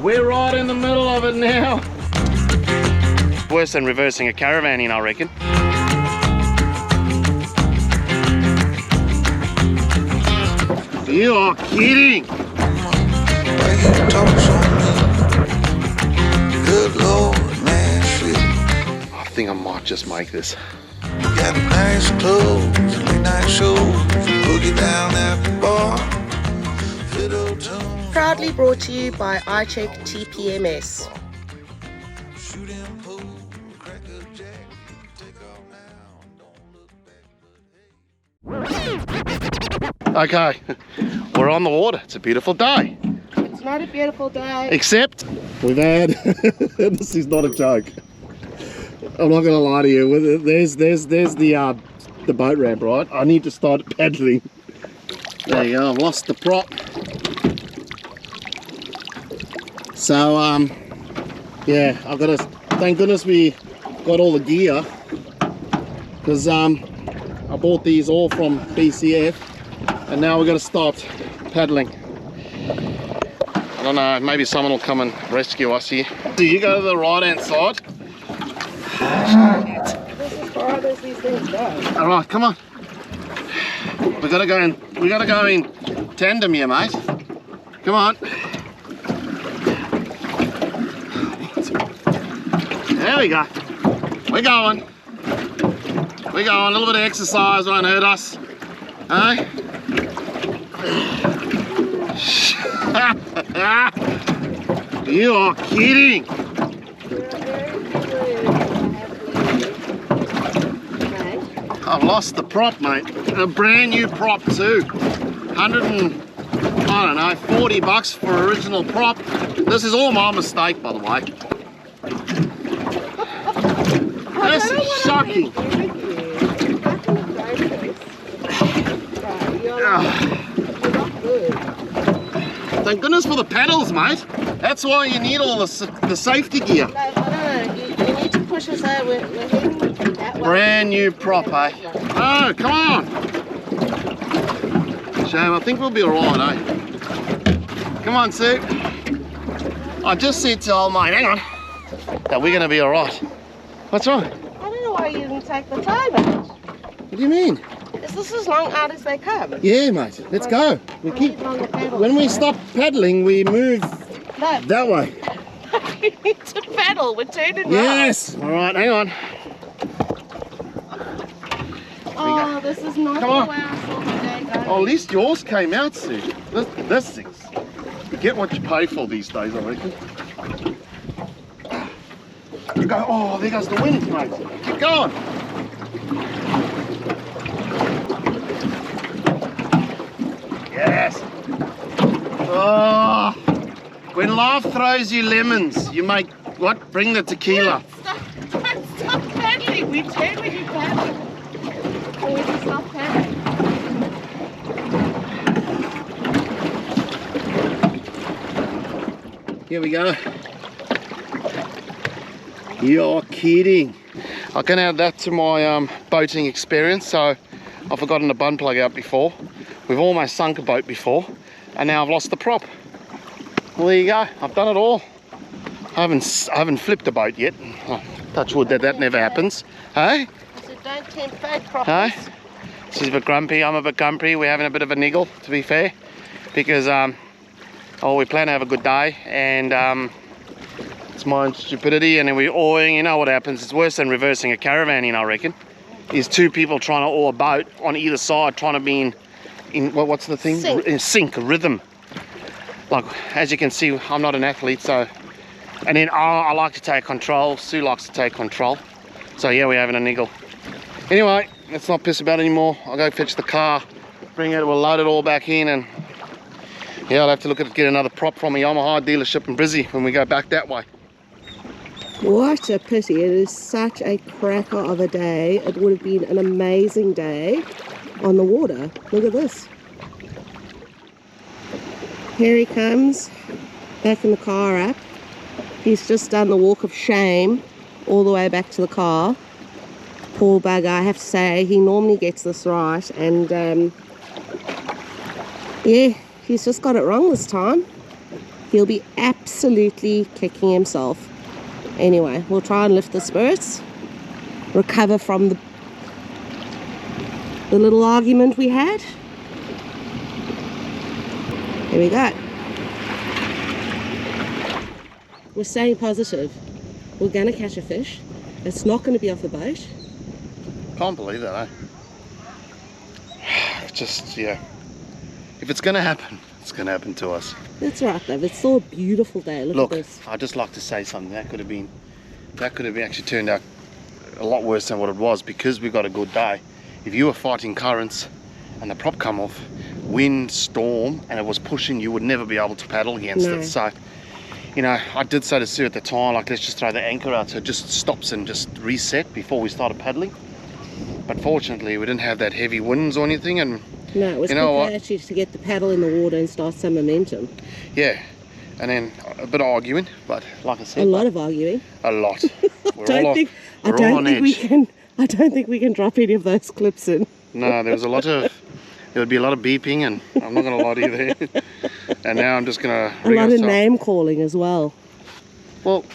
We're right in the middle of it now. Worse than reversing a caravan in, I reckon. You are kidding! Good Lord, man, shit. I think I might just make this. Got nice clothes, late night shows, boogie down at the bar. Proudly brought to you by iCheck TPMS. Okay, we're on the water. It's a beautiful day. It's not a beautiful day. Except we've had, this is not a joke. I'm not gonna lie to you. There's the boat ramp, right? I need to start paddling. There you go, I've lost the prop. So yeah, I've got to, thank goodness we got all the gear, because I bought these all from BCF, and now we've got to start paddling. I don't know, maybe someone will come and rescue us here. Do you go to the right hand side? This is as far as these things go. Alright, come on. We gotta go in tandem here, mate. Come on. There we go. We're going. We're going. A little bit of exercise won't hurt us. Hey? You are kidding. I've lost the prop, mate. A brand new prop too. 40 bucks for original prop. This is all my mistake, by the way. This is shocking. Thank goodness for the pedals, mate. That's why you need all the safety gear. No, you need to push us out. We're heading that way. Brand new prop, eh? Oh, come on. Shame, I think we'll be alright, eh? Come on, Sue. I just said to old mate, hang on, that we're going to be alright. What's wrong? I don't know why you didn't take the time out. What do you mean? Is this as long out as they come? Yeah, mate. Let's go. We keep. When we stop paddling, we move that way. You need to paddle. We're turning yes. All right. Hang on. Oh, this is not Come on. the way I saw the day going. Oh, at least yours came out, Sue. This thing's. You get what you pay for these days, I reckon. You go. Oh, there goes the wind, mate. Keep going. Yes. Oh, when life throws you lemons, you make what? Bring the tequila. Stop paddling. We turn when you paddle. Or we just stop paddling. Here we go. You're kidding. I can add that to my boating experience. So I've forgotten the bun plug out before. We've almost sunk a boat before, and now I've lost the prop. Well, there you go. I've done it all. I haven't flipped a boat yet. Oh, touch wood that never happens. Hey? I said, don't tempt fate properly. Hey? She's a bit grumpy. I'm a bit grumpy. We're having a bit of a niggle, to be fair, because we plan to have a good day, and it's my own stupidity, and then we're oaring. You know what happens? It's worse than reversing a caravan in, I reckon. Is two people trying to oar a boat on either side, trying to be in what's the thing? Sync. In sync, rhythm. Like, as you can see, I'm not an athlete, so. And then I like to take control. Sue likes to take control. So yeah, we're having a niggle. Anyway, let's not piss about anymore. I'll go fetch the car, bring it, we'll load it all back in, and yeah, I'll have to look at get another prop from a Yamaha dealership in Brizzy when we go back that way. What a pity. It is such a cracker of a day. It would have been an amazing day on the water. Look at this. Here he comes, back in the car up. He's just done the walk of shame all the way back to the car. Poor bugger, I have to say, he normally gets this right, and yeah, he's just got it wrong this time. He'll be absolutely kicking himself. Anyway, we'll try and lift the spirits, recover from the little argument we had. Here we go. We're staying positive. We're going to catch a fish. It's not going to be off the boat. Can't believe that, eh? Just, yeah. If it's going to happen, it's going to happen to us. That's right, though. It's still a beautiful day. Look at this. I'd just like to say something. That could have actually turned out a lot worse than what it was, because we got a good day. If you were fighting currents and the prop come off, wind, storm, and it was pushing, you would never be able to paddle against it. So, you know, I did say to Sue at the time, like, let's just throw the anchor out so it just stops and just reset before we started paddling. But fortunately, we didn't have that heavy winds or anything, and no, it was quicker actually to get the paddle in the water and start some momentum. Yeah, and then a bit of arguing, but like I said, a lot of arguing. A lot. I don't think we can drop any of those clips in. No, there would be a lot of beeping, and I'm not going to lie to you there. And now I'm just going to... A lot of name calling as well. Well,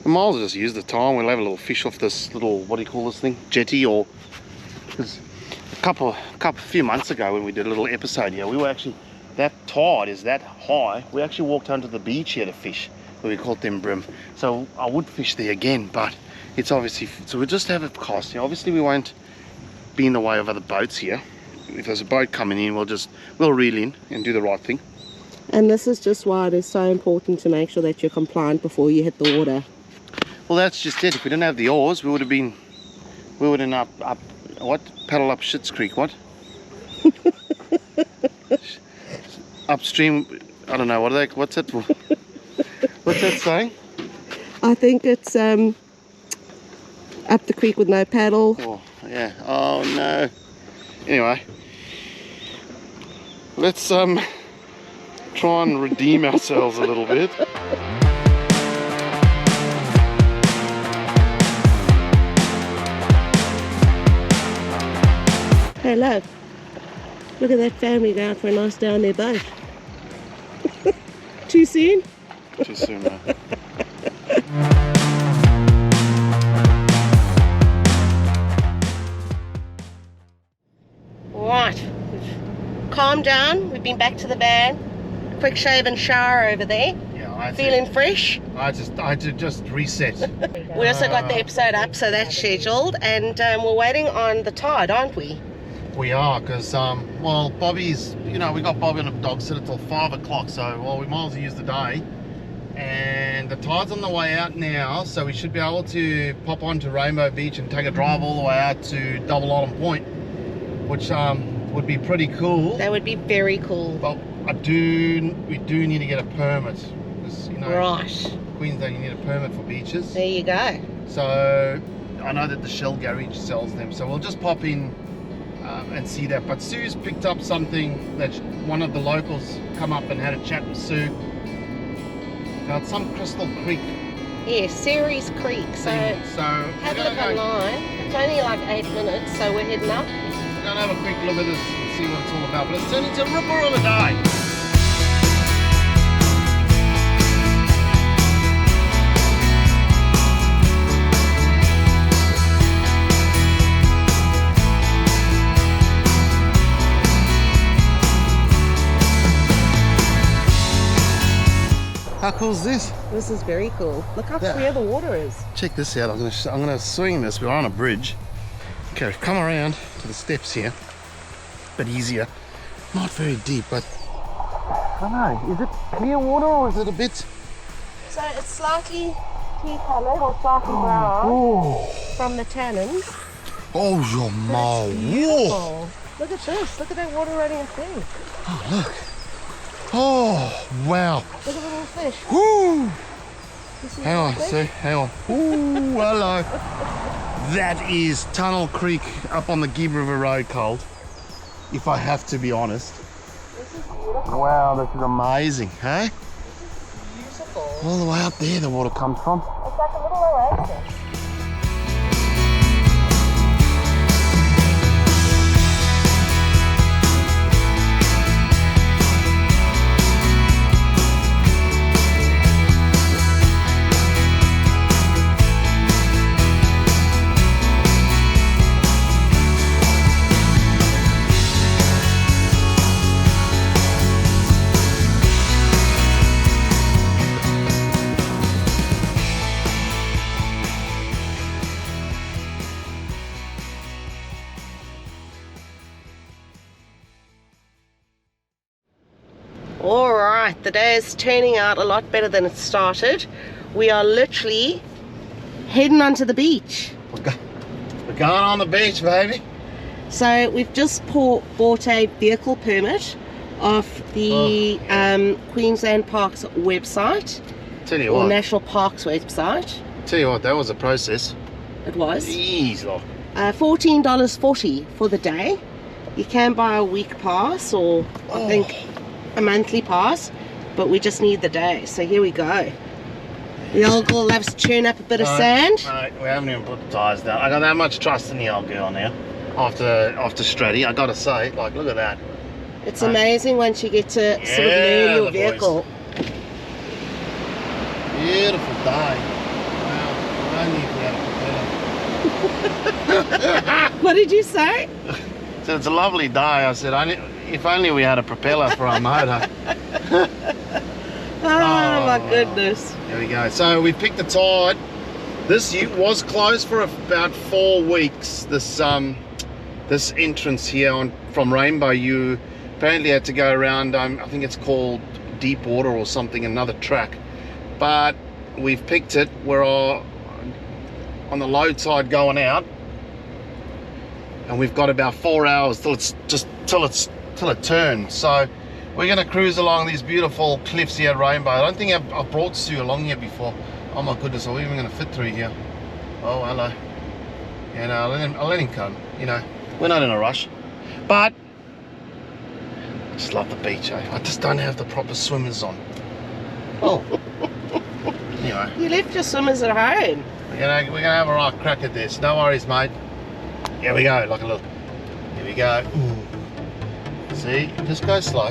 we might as well just use the time. We'll have a little fish off this little, what do you call this thing? Jetty, or... Because a few months ago when we did a little episode here, we were actually... That tide is that high. We actually walked onto the beach here to fish, where we caught them brim. So I would fish there again, but it's obviously... So we'll just have a cast. You know, obviously we won't be in the way of other boats here. If there's a boat coming in, we'll reel in and do the right thing. And this is just why it is so important to make sure that you're compliant before you hit the water. Well, that's just it. If we didn't have the oars, we would have paddle up Schitt's Creek, what? Upstream, I don't know, what's that saying? I think it's up the creek with no paddle. Oh, yeah. Oh, no. Anyway, let's try and redeem ourselves a little bit. Hey, look at that family going out for a nice day on their boat. Too soon? Too soon, man. Right, we've calmed down. We've been back to the van. Quick shave and shower over there. Yeah, feeling fresh. I had to just reset. We also got the episode up, so that's scheduled, and we're waiting on the tide, aren't we? We are, because well, Bobby's, you know, we got Bobby on a dog sitter till 5 o'clock, so well, we might as well use the day. And the tide's on the way out now, so we should be able to pop onto Rainbow Beach and take a drive all the way out to Double Island Point, which would be pretty cool. That would be very cool. But we do need to get a permit, because, you know, right, Queensland, you need a permit for beaches. There you go. So I know that the Shell garage sells them, so we'll just pop in and see that. But Sue's picked up something that one of the locals come up and had a chat with Sue about some Crystal Creek. Yeah, Ceres Creek. So have a look online. It's only like 8 minutes, so we're heading up. We're going to have a quick look at this and see what it's all about. But it's turned into a ripper of a day. How cool is this? This is very cool. Look how clear the water is. Check this out. I'm gonna swing this. We're on a bridge. Okay, we've come around to the steps here. A bit easier. Not very deep, but I don't know. Is it clear water or is it a bit? So it's slightly tea coloured or slightly brown from the tannins. Oh, your mouth. Beautiful. Look at this. Look at that water running through. Oh, look. Oh, wow. Look at the little fish. Woo! Hang on, see, hang on. Ooh, hello. That is Tunnel Creek up on the Gibb River Road, Cold. If I have to be honest. This is beautiful. Wow, this is amazing, hey? This is beautiful. All the way up there the water comes from. It's like a little oasis. Right, the day is turning out a lot better than it started. We are literally heading onto the beach. We're going on the beach, baby. So we've just bought a vehicle permit off the Queensland Parks website. Tell you or what. National Parks website. Tell you what, that was a process. It was. Jeez, look. $14.40 for the day. You can buy a week pass or I think a monthly pass, but we just need the day. So here we go. The old girl loves to churn up a bit of sand. No, we haven't even put the tyres down. I got that much trust in the old girl now. After Stratty, I gotta say, like, look at that. It's amazing once you get to sort of learn your vehicle. Beautiful day. Wow, only if we had a propeller. What did you say? So it's a lovely day. I said, if only we had a propeller for our motor. Oh my goodness. There we go. So we picked the tide. This was closed for about 4 weeks. This entrance here from Rainbow, you apparently had to go around, I think it's called Deep Water or something, another track. But we've picked it. We're on the low tide going out, and we've got about 4 hours till it turns. So we're going to cruise along these beautiful cliffs here at Rainbow. I don't think I've brought Sue along here before. Oh my goodness, are we even going to fit through here? Oh, hello. Yeah, no, I'll let him come. You know, we're not in a rush. But I just love the beach, eh? I just don't have the proper swimmers on. Oh. Anyway. You left your swimmers at home. We're gonna have a right crack at this. No worries, mate. Here we go. Like a look. Here we go. Ooh. See, just go slow.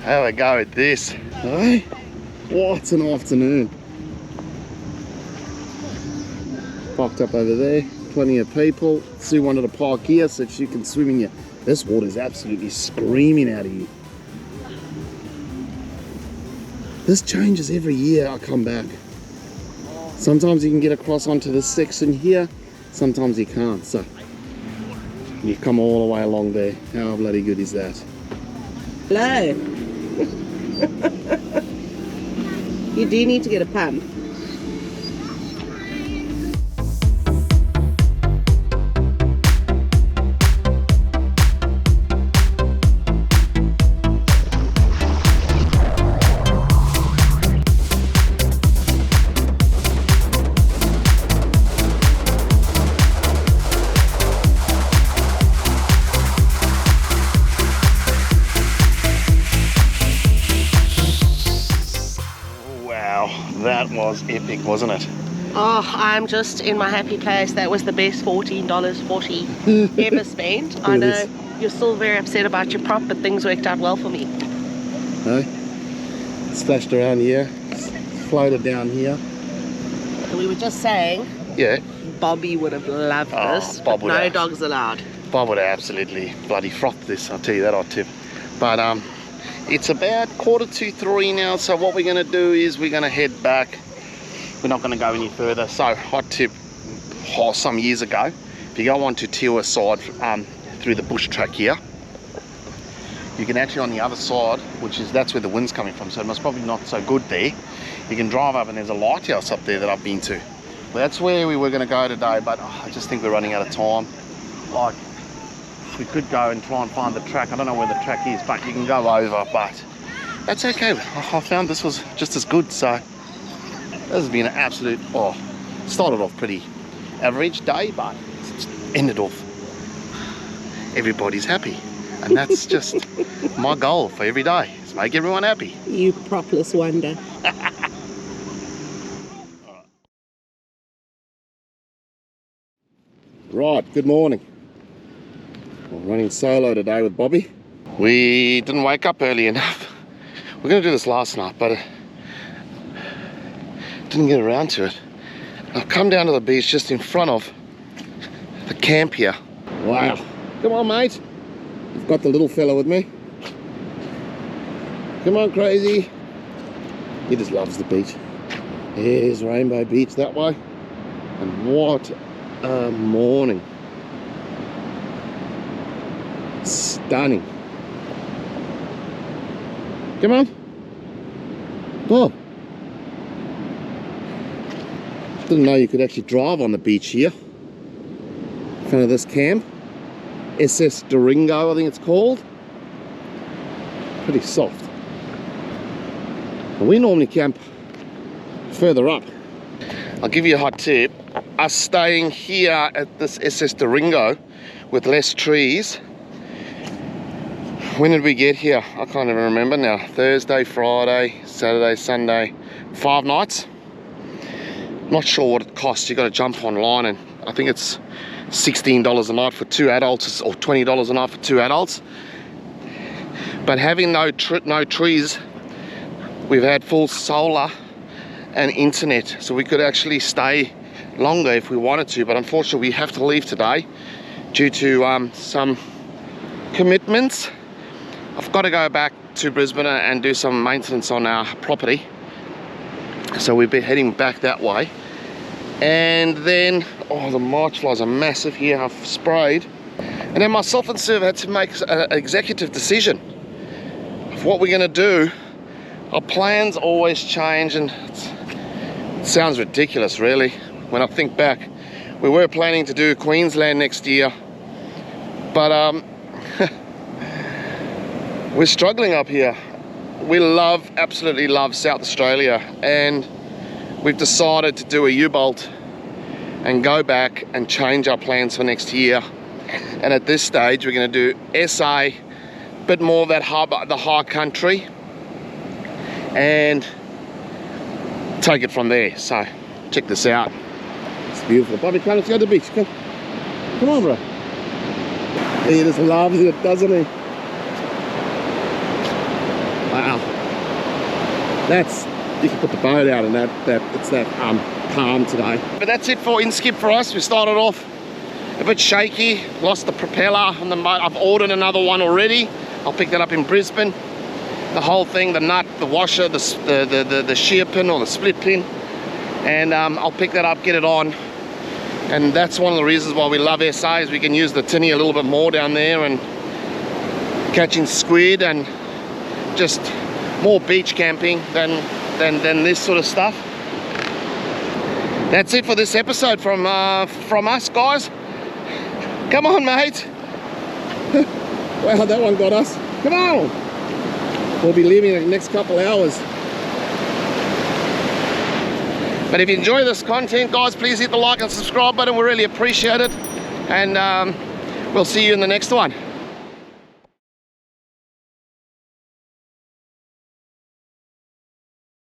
Have a go at this. Hey, what an afternoon. Parked up over there, plenty of people. Sue wanted to park here so she can swim in here. This water is absolutely screaming out of you. This changes every year I come back. Sometimes you can get across onto this section here, sometimes you can't. So you come all the way along there. How bloody good is that? Hello. You do need to get a pump. That was epic, wasn't it? Oh, I'm just in my happy place. That was the best $14.40 ever spent. I know you're still very upset about your prop, but things worked out well for me. No? Splashed around here, floated down here. And we were just saying, yeah, Bobby would have loved this, Bob but no dogs allowed. Bob would have absolutely bloody frothed this, I'll tell you that, I'll tip. But it's about 2:45 now, so what we're going to do is we're going to head back. We're not going to go any further. So hot tip, some years ago, if you go on to Tiwa side through the bush track here, you can actually on the other side, that's where the wind's coming from, so it must probably not so good there. You can drive up and there's a lighthouse up there that I've been to. Well, that's where we were going to go today, but I just think we're running out of time. Like, we could go and try and find the track. I don't know where the track is, but you can go over, but that's okay. I found this was just as good, so this has been an absolute, started off pretty average day, but it's ended off. Everybody's happy, and that's just my goal for every day, is make everyone happy. You propless wonder. Right, good morning. We're running solo today with Bobby. We didn't wake up early enough. We were going to do this last night, but didn't get around to it. I've come down to the beach just in front of the camp here. Wow. Come on, mate. I've got the little fella with me. Come on, crazy. He just loves the beach. Here's Rainbow Beach that way. And what a morning. Stunning. Come on. Oh. Didn't know you could actually drive on the beach here. In front of this camp. SS Doringo, I think it's called. Pretty soft. And we normally camp further up. I'll give you a hot tip. Us staying here at this SS Doringo with less trees. When did we get here? I can't even remember now. Thursday, Friday, Saturday, Sunday. 5 nights. Not sure what it costs. You got to jump online, and I think it's $16 a night for 2 adults or $20 a night for 2 adults. But having no trees, we've had full solar and internet, so we could actually stay longer if we wanted to. But unfortunately, we have to leave today due to some commitments. I've got to go back to Brisbane and do some maintenance on our property, so we'll be heading back that way. And then, oh, the march flies are massive here. I've sprayed, and then myself and Sue had to make an executive decision of what we're going to do. Our plans always change, and it sounds ridiculous really when I think back. We were planning to do Queensland next year, but we're struggling up here. We absolutely love South Australia, and we've decided to do a U-bolt and go back and change our plans for next year. And at this stage, we're going to do SA, bit more of that the high country, and take it from there. So check this out. It's beautiful. Bobby, come, let's go to the beach. Come on, bro. He just loves it, doesn't he? Wow. You can put the boat out, and it's that calm today. But that's it for Inskip for us. We started off a bit shaky, lost the propeller on the boat. I've ordered another one already. I'll pick that up in Brisbane. The whole thing, the nut, the washer, the shear pin or the split pin, and I'll pick that up, get it on. And that's one of the reasons why we love SA, is we can use the tinny a little bit more down there and catching squid and just more beach camping than this sort of stuff. That's it for this episode from us, guys. Come on, mate. Wow, that one got us. Come on. We'll be leaving in the next couple hours. But if you enjoy this content, guys, please hit the like and subscribe button. We really appreciate it. And we'll see you in the next one.